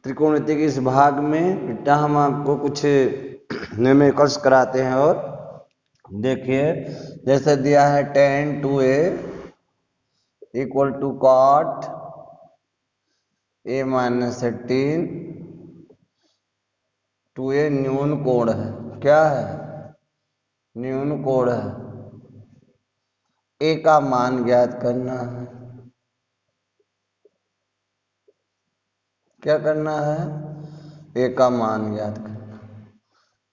त्रिकोणमिति के इस भाग में बेटा हम आपको कुछ न्यूमेरिकल्स कराते हैं। और देखिए जैसे दिया है tan 2a equal to cot a minus 18। 2a न्यून कोण है, क्या है? न्यून कोण है। a का मान ज्ञात करना है। क्या करना है? a का मान ज्ञात करना।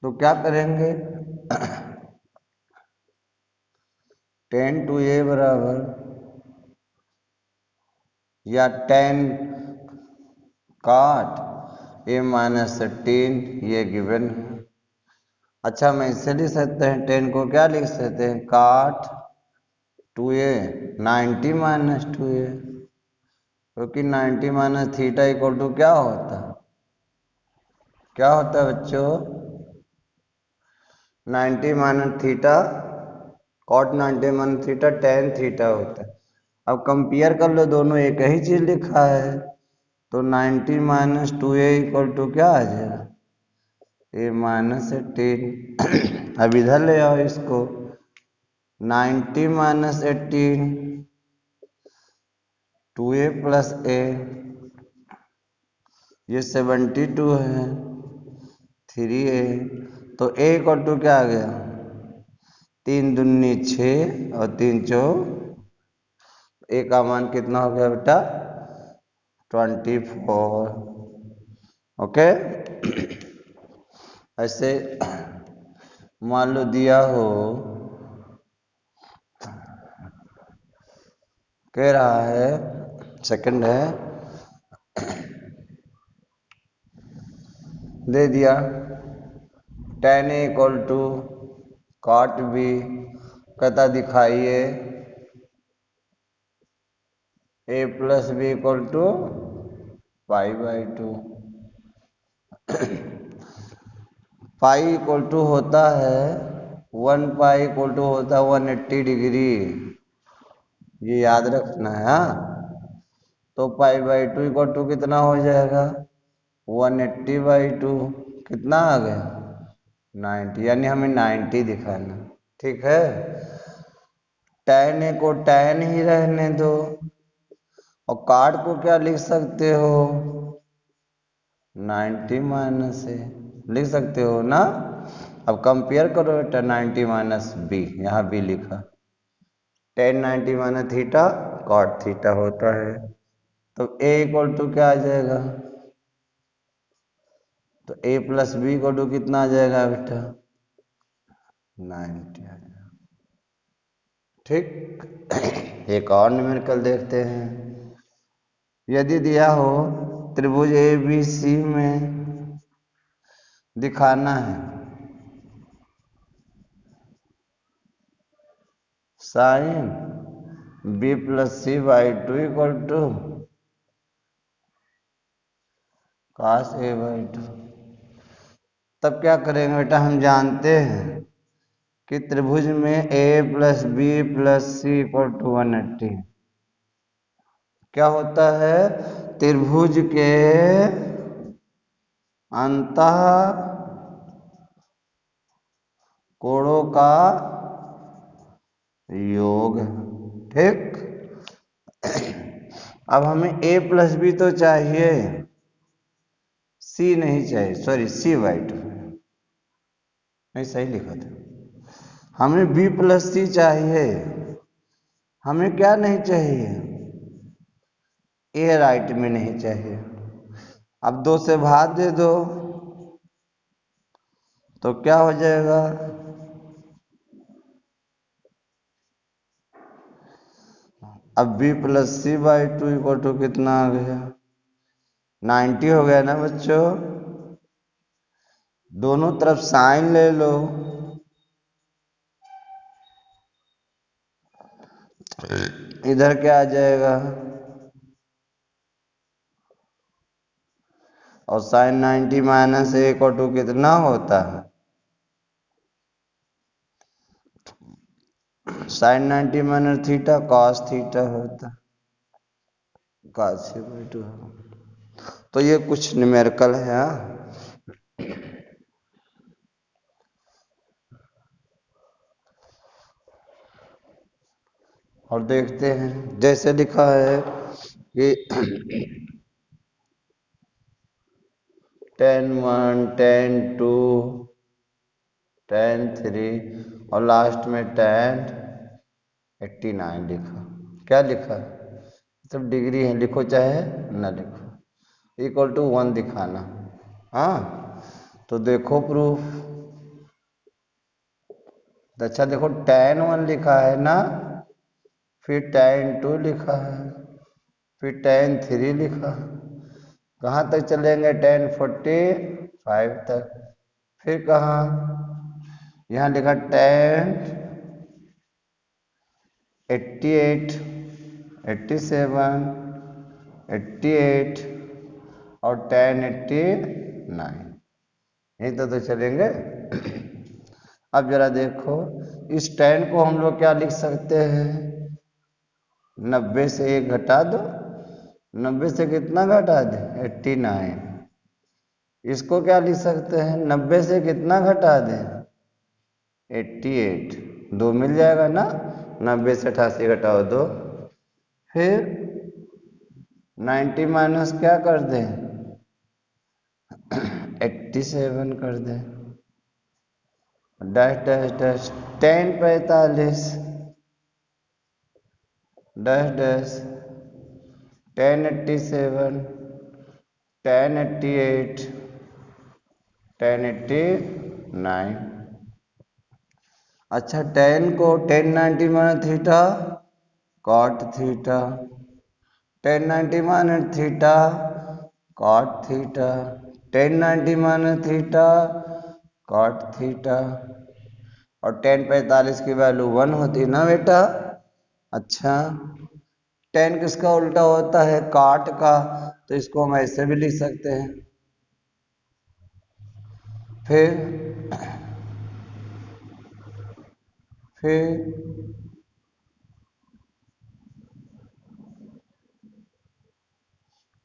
तो क्या करेंगे? tan 2a बराबर या tan cot a माइनस 18 ये गिवन है। अच्छा मैं इससे लिख सकते हैं, tan को क्या लिख सकते हैं? cot 2a 90 माइनस 2a, क्योंकि 90 माइनस थीटा इक्वल टू क्या होता है? क्या होता है बच्चों? 90 minus theta cot 90 minus theta tan theta होता है। अब कंपेयर कर लो दोनों, एक ही चीज लिखा है। तो 90 माइनस 2a इक्वल टू क्या आ जाएगा? a minus 18। अब इधर ले आओ इसको, 90 माइनस 18 2a प्लस a, ये 72 है 3a। तो a इक्वल टू क्या आ गया? 3 दूनी 6 और 3 चौ, a का मान कितना हो गया बेटा? 24। ओके। ऐसे मान लो दिया हो, कह रहा है, सेकंड है, दे दिया tan a equal to cot b, कहता दिखाइए a plus B equal to π/2। Pi equal to होता है 1 पाई इक्वल टू होता है 180 डिग्री, ये याद रखना है। हाँ, तो π/2 इक्वल टू कितना हो जाएगा? 180/2 कितना आ गया? 90, यानी हमें 90 दिखाना। ठीक है, tan a को tan ही रहने दो, और cot को क्या लिख सकते हो? 90 माइनस a लिख सकते हो ना। अब कंपेयर करो बेटा, 90 माइनस b, यहाँ b लिखा, tan 90 minus theta cot theta होता है। तो a इक्वल टू क्या आ जाएगा? तो a plus B equal to कितना आ जाएगा बेटा? 90 आ जाएगा। ठीक। एक और न्यूमेरिकल देखते हैं। यदि दिया हो त्रिभुज ABC में दिखाना है sine b plus c/2 equal to cos a/2, तब क्या करेंगे बेटा? हम जानते हैं कि त्रिभुज में a plus b plus c equal to 180 क्या होता है? त्रिभुज के अंतः कोणों का योग। ठीक। अब हमें a प्लस बी तो चाहिए, c नहीं चाहिए, सॉरी c/2, नहीं सही लिखा था। हमें b प्लस सी चाहिए, हमें क्या नहीं चाहिए? a राइट में नहीं चाहिए। अब 2 से भाग दे दो तो क्या हो जाएगा? अब b plus c/2 equal to कितना आ गया? 90 हो गया ना बच्चों। दोनों तरफ साइन ले लो, इधर क्या आ जाएगा? और sine 90 minus a equal to कितना होता है? Sine 90 minus theta cos theta होता है, cos a/2। तो ये कुछ न्यूमेरिकल है। और देखते हैं, जैसे लिखा है कि 10 1 10 2 10 3 और लास्ट में 10 89 लिखा। क्या लिखा? सब डिग्री है, लिखो चाहे ना लिखो, इक्वल टू 1 दिखाना। हाँ, तो देखो प्रूफ। अच्छा देखो, 10 1 लिखा है ना, फिर 10 2 लिखा है, फिर 10 3 लिखा। कहाँ तक चलेंगे? 10 45 तक। फिर कहाँ? यहाँ लिखा 10 88 87 88 और 10 89, यहीं तो चलेंगे। अब जरा देखो, इस 10 को हम लोग क्या लिख सकते हैं? 90 से 1 घटा दो। 90 से कितना घटा दे? 89। इसको क्या लिख सकते हैं? 90 से कितना घटा दे? 88। 2 मिल जाएगा ना? 90 से 88 घटाओ 2। फिर 90 माइनस क्या कर दें? 87 कर दें। Dash dash dash 10 45 dash dash 10 87 10 88 10 89। अच्छा, 10 को 10 90 minus theta cot theta, 10 90 minus theta cot theta, 10 90 minus theta cot theta. और 10 45 की वैल्यू 1 होती ना बेटा? अच्छा, 10 किसका उल्टा होता है? काट का, तो इसको हम ऐसे भी लिख सकते हैं। फिर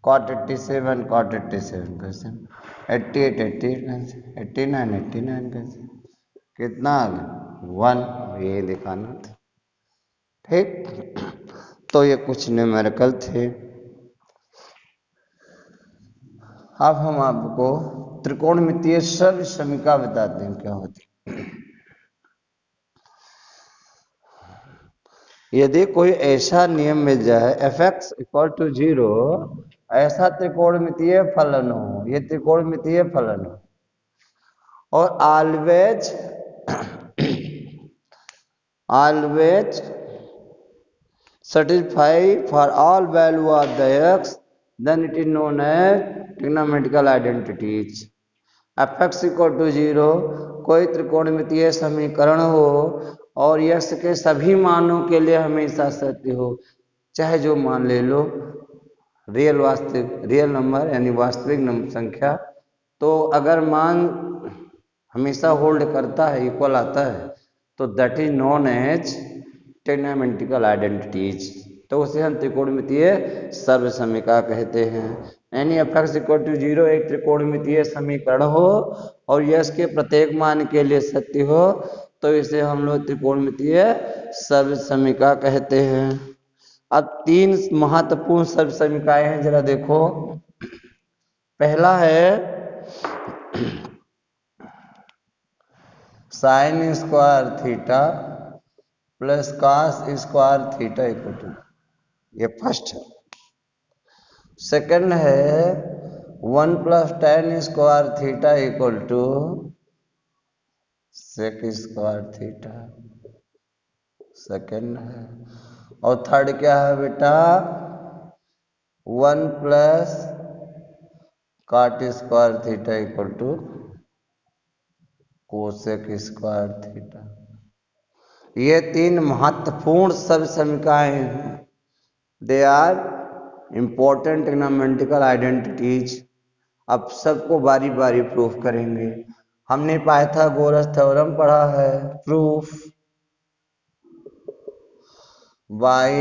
कॉट 87 कॉट 87 कैसे? 88 88 कैसे? 89 89 कैसे? कितना आ गया? 1। ये दिखाना था। ठीक, तो ये कुछ न्यूमेरिकल थे। अब हम आपको त्रिकोणमितीय सरल समीकरण बताते हैं क्या होती। यदि कोई ऐसा नियम मिल जाए f(x = 0), ऐसा त्रिकोणमितीय फलन हो, ये त्रिकोणमितीय फलन हो, और always satisfy for all value of the x, then it is known as trigonometrical identities. f(x = 0) कोई त्रिकोणमितीय समीकरण हो और यक्स के सभी मानों के लिए हमेशा सत्य हो, चाहे जो मान ले लो, रियल नंबर यानी वास्तविक संख्या, तो अगर मान हमेशा होल्ड करता है, इक्वल आता है, तो that is known as trigonometrical identities. तो उसे हम त्रिकोणमितीय सर्व समीकरण कहते हैं। यानी f(x = 0) एक त्रिकोणमितीय समीकरण हो और यश के प्रत्येक मान के लिए सत्य हो, तो इसे हम लोग त्रिकोणमितीय सर्व समीकरण कहते हैं। अब 3 महत्वपूर्ण सर्व समीकरण हैं, जरा देखो। पहला है sin square theta plus cos square theta = ये फर्स्ट है। सेकंड है 1 + tan square theta = sec square theta, second है। और थर्ड क्या है बेटा? 1 + cot square theta = cosec square theta. ये 3 महत्वपूर्ण सर्व समीकरण हैं। They are important trigonometrical identities. अब सबको बारी बारी प्रूफ करेंगे। हमने पाइथागोरस थ्योरम पढ़ा है, प्रूफ बाय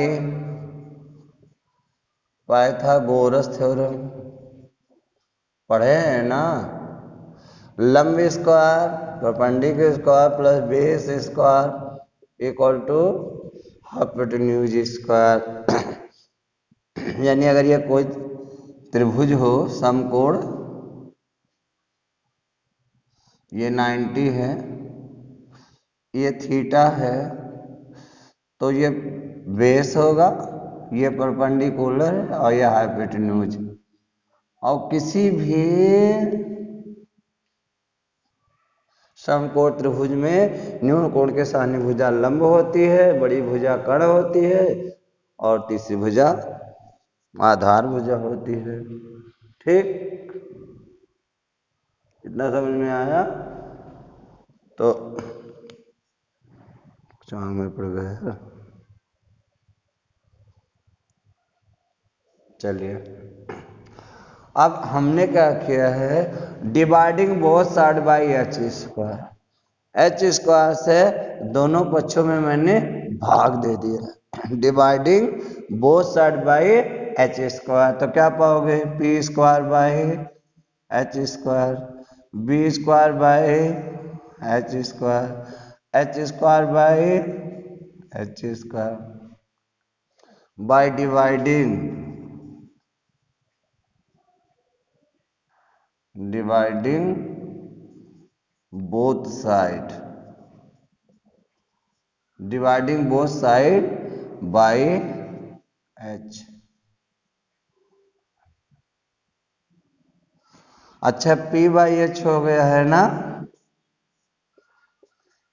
पाइथागोरस थ्योरम। पढ़े हैं ना। लंब square perpendicular square plus base square equal to hypotenuse square. यानी अगर ये कोई त्रिभुज हो समकोण, ये 90 है, ये थीटा है, तो ये बेस होगा, ये परपेंडिकुलर है और ये हाइपोटेन्यूज। और किसी भी समकोण त्रिभुज में न्यून कोण के सामने भुजा लंब होती है, बड़ी भुजा कर्ण होती है और तीसरी भुजा आधार भुजा होती है। ठीक, इतना समझ में आया? तो चांग में पड़ गया। चलिए, अब हमने क्या किया है, dividing both side by H square. H square से दोनों पक्षों में मैंने भाग दे दिया। Dividing both side by H square, तो क्या पाओगे, P square by H square, B square by H square, H square by H square. By dividing both side, dividing both side by H. अच्छा, पी बाई एच हो गया है ना,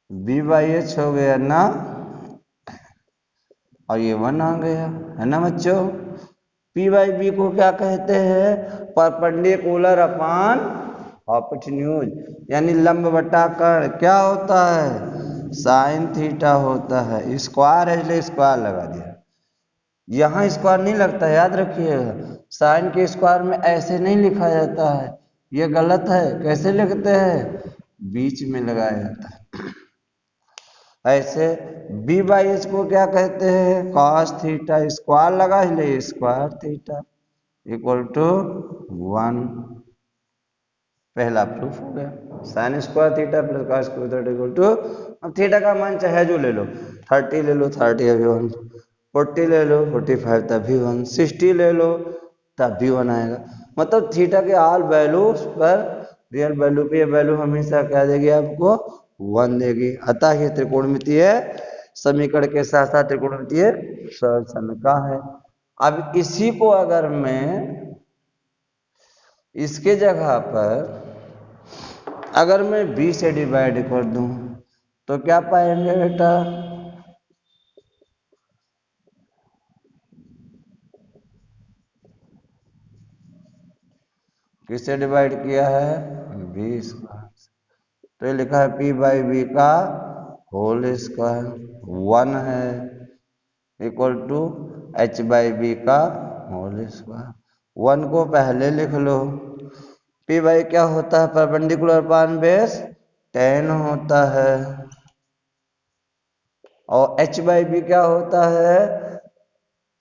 B by H हो गया ना, और ये 1 आ गया है ना बच्चों। पी बाई बी को क्या कहते हैं, परपेंडिकुलर अपान हाइपोटेन्यूज, यानी लंब बटा कर्ण। क्या होता है, साइन थीटा होता है। स्क्वायर है इसलिए स्क्वायर लगा दिया, यहां स्क्वायर नहीं लगता, याद रखिएगा। साइन के स्क्वायर में ऐसे नहीं लिखा जाता है, ये गलत है। कैसे लिखते हैं, बीच में लगाया जाता है ऐसे। बी बाई एच को क्या कहते हैं, कॉस थीटा, स्क्वायर लगा इसलिए स्क्वायर थीटा इक्वल टू 1। पहला प्रूफ हो गया, sine square theta plus cos square theta equal to. अब थीटा का मान चाहे जो ले लो, 30 ले लो 30 अभी 1, 40 ले लो 45 तब भी 1, 60 ले लो तब भी 1 आएगा। मतलब थीटा के ऑल वैल्यूज पर रियल वैल्यू पे ये वैल्यू हमेशा क्या देगी आपको, 1 देगी। अतः ये त्रिकोणमितीय समीकरण के साथ साथ त्रिकोणमितीय सरल समीकरण है। अब इसी को अगर मैं इसके जगह पर अगर मैं b से डिवाइड कर दूं तो क्या पाएंगे बेटा, किससे डिवाइड किया है, b स्क्वायर। तो ये लिखा है p बाई बी का होल स्क्वायर 1 है equal to h by B का होल स्क्वायर। 1 को पहले लिख लो। p बाई क्या होता है, परपेंडिकुलर अपान बेस 10 होता है, और h बाई बी क्या होता है,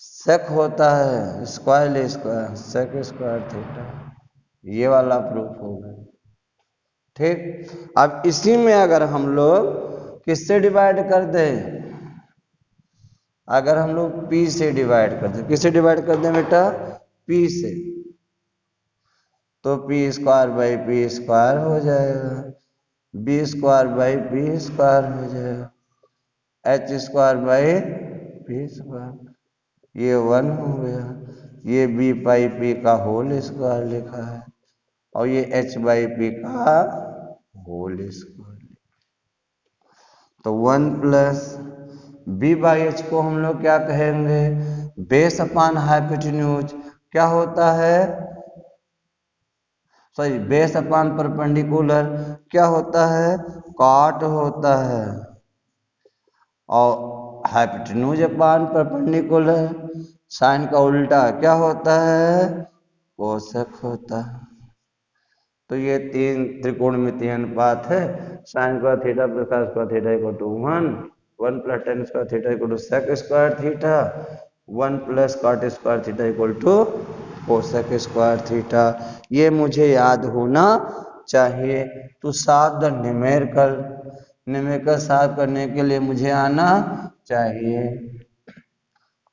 सेक होता है, square square sec square theta. ये वाला प्रूफ हो गया। ठीक, अब इसी में अगर हम लोग किससे डिवाइड कर दें, अगर हम लोग p से डिवाइड कर दें, किससे डिवाइड कर दें बेटा, p से, तो P square by P square हो जाएगा, B square by P square हो जाएगा, H square by P square, ये 1 हो गया। ये बी बाई पी का होल स्क्वायर लिखा है और ये एच बाई पी का होल स्क्वायर। तो 1 प्लस बी बाई एच को हम लोग क्या कहेंगे, बेस अपान हाइपोटेन्यूज। क्या होता है, सॉरी बेस अपान परपेंडिकुलर क्या होता है, कॉट होता है, और हाइपोटेन्यूज अपान परपेंडिकुलर साइन का उल्टा क्या होता है, कोसेक होता है। तो ये 3 त्रिकोणमितीय अनुपात है। Sine square theta plus cos square theta equal to 1, 1 plus tan square theta equal to sec square theta, 1 plus cot square theta equal to cosec square theta, ये मुझे याद होना चाहिए। तो solve the numerical, numerical solve करने के लिए मुझे आना चाहिए।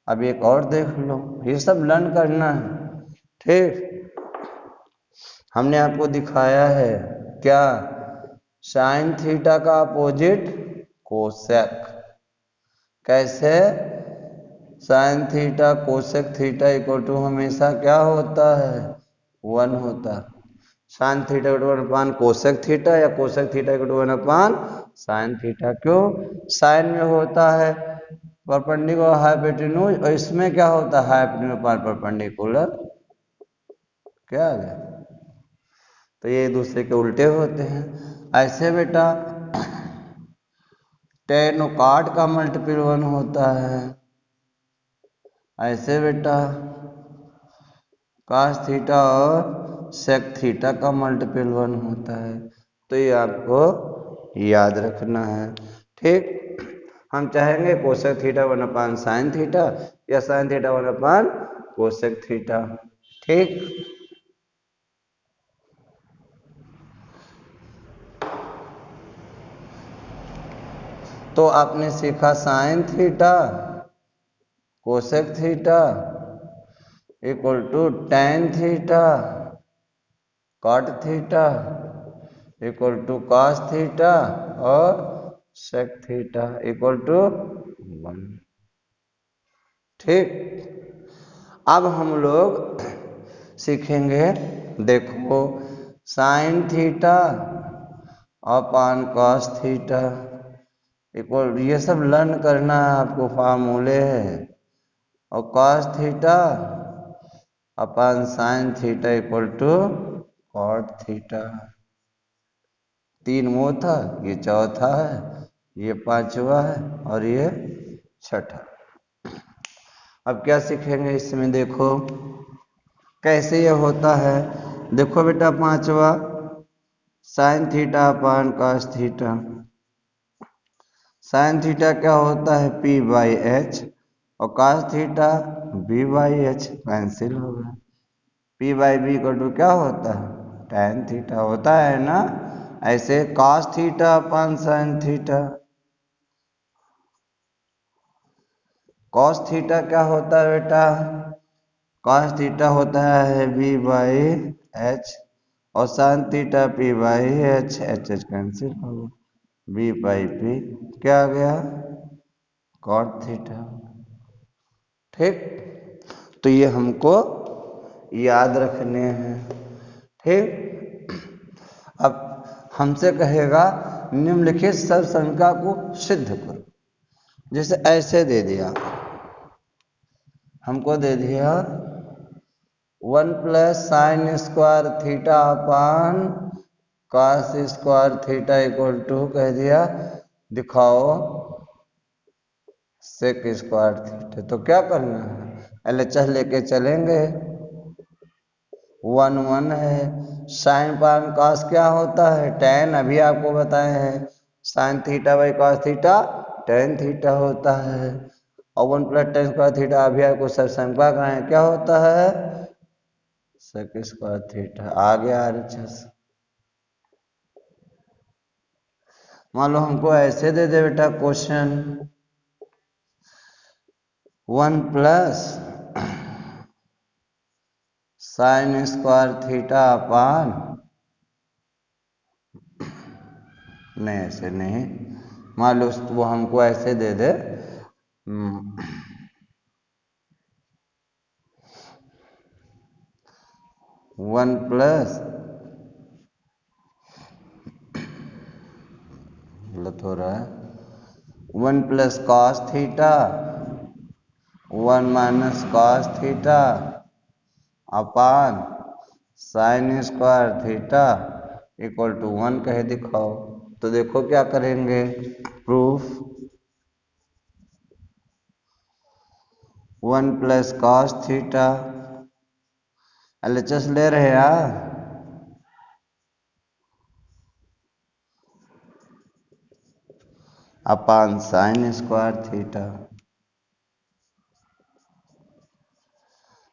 अब एक और देख लो, ये सब लर्न करना है, ठीक। हमने आपको दिखाया है क्या, साइन थीटा का अपोजिट कोसेक। कैसे, sine theta cosec theta equal to हमेशा क्या होता है, 1 होता है। Sine theta equal to 1 cosec theta, या cosec theta equal to 1 sine theta. क्यों, साइन में होता है परपेंडिकुलर हाइपोटेन्यूज, और इसमें क्या होता है हाइपोटेन्यूज परपेंडिकुलर। क्या आ गया, तो ये एक दूसरे के उल्टे होते हैं। ऐसे बेटा टेन कार्ड का मल्टीपल 1 होता है, ऐसे बेटा कास थीटा और सेक थीटा का मल्टीपल 1 होता है। तो ये आपको याद रखना है, ठीक। हम चाहेंगे कोसेक थीटा 1 साइन थीटा, या साइन थीटा 1 कोसेक थीटा, ठीक। तो आपने सीखा sine theta cosec theta equal to tan theta cot theta equal to cos theta और सेक थीटा इक्वल टू 1, ठीक। अब हम लोग सीखेंगे, देखो sine theta upon cos theta equal, ये सब लर्न करना है आपको, फार्मूले है। और cos theta upon sine theta equal to cot theta. 3 वो था, ये चौथा है, ये 5वां है, और ये 6ठा। अब क्या सीखेंगे इसमें, देखो कैसे ये होता है। देखो बेटा 5वां sine theta upon cos theta, sine theta क्या होता है पी बाई एच, और cos theta B by H, cancel हो गया। P by B equal to क्या होता है टेन थीटा होता है ना। ऐसे cos theta upon sine theta, cos theta क्या होता है बेटा, कॉस थीटा होता है बी बाई एच, और sine theta P by H, H H cancel हो गया, बी बाई पी क्या आ गया कॉट थीटा, ठीक। तो ये हमको याद रखने हैं, ठीक। अब हमसे कहेगा निम्नलिखित सर्वसंख्या को सिद्ध करो। जैसे ऐसे दे दिया, हमको दे दिया 1 plus sine square theta upon cos square theta equal to कह दिया, दिखाओ सेक स्क्वायर थीटा। तो क्या करना है, LHS लेके चलेंगे, 1 1 है। साइन पान कॉस क्या होता है टेन, अभी आपको बताए हैं। Sine theta by cos theta tan theta होता है, और 1 प्लस टेन स्क्वायर थीटा अभी आपको सर्वसंख्या का है क्या होता है सेक स्क्वायर थीटा। आ गया RHS। मान लो हमको ऐसे दे दे बेटा question, 1 plus sine square theta अपान, नहीं ऐसे नहीं, मान लो वो हमको ऐसे दे दे 1 प्लस, गलत हो रहा है, 1 plus cos theta 1 minus cos theta upon sine square theta equal to 1 कहे दिखाओ। तो देखो क्या करेंगे, proof 1 plus cos theta, LHS ले रहे यार, अपान साइन स्क्वायर थीटा।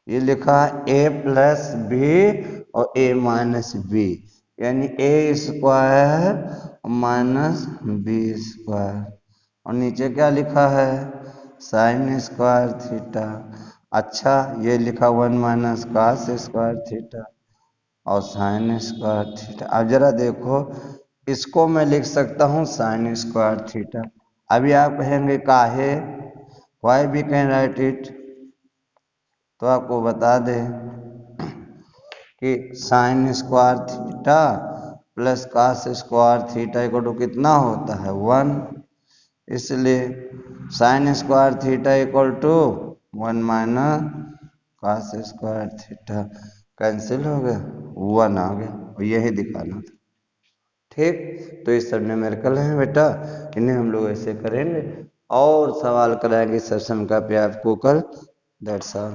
ये लिखा है ए प्लस बी और ए माइनस बी, यानी ए स्क्वायर माइनस बी स्क्वायर, और नीचे क्या लिखा है साइन स्क्वायर थीटा। अच्छा ये लिखा 1 माइनस कास स्क्वायर थीटा और साइन स्क्वायर थीटा। अब जरा देखो इसको मैं लिख सकता हूँ साइन स्क्वायर थीटा। अभी आप कहेंगे काहे, why we can write it, तो आपको बता दें कि sine square theta plus cos square theta equal to कितना होता है 1, इसलिए sine square theta equal to 1 minus cos square theta, cancel हो गया 1 आ गया, और यही दिखाना था। ठीक, तो ये सब न्यूमेरिकल हैं बेटा, इन्हें हम लोग ऐसे करेंगे और सवाल कराएंगे सेशन का पे आपको कल। That's all.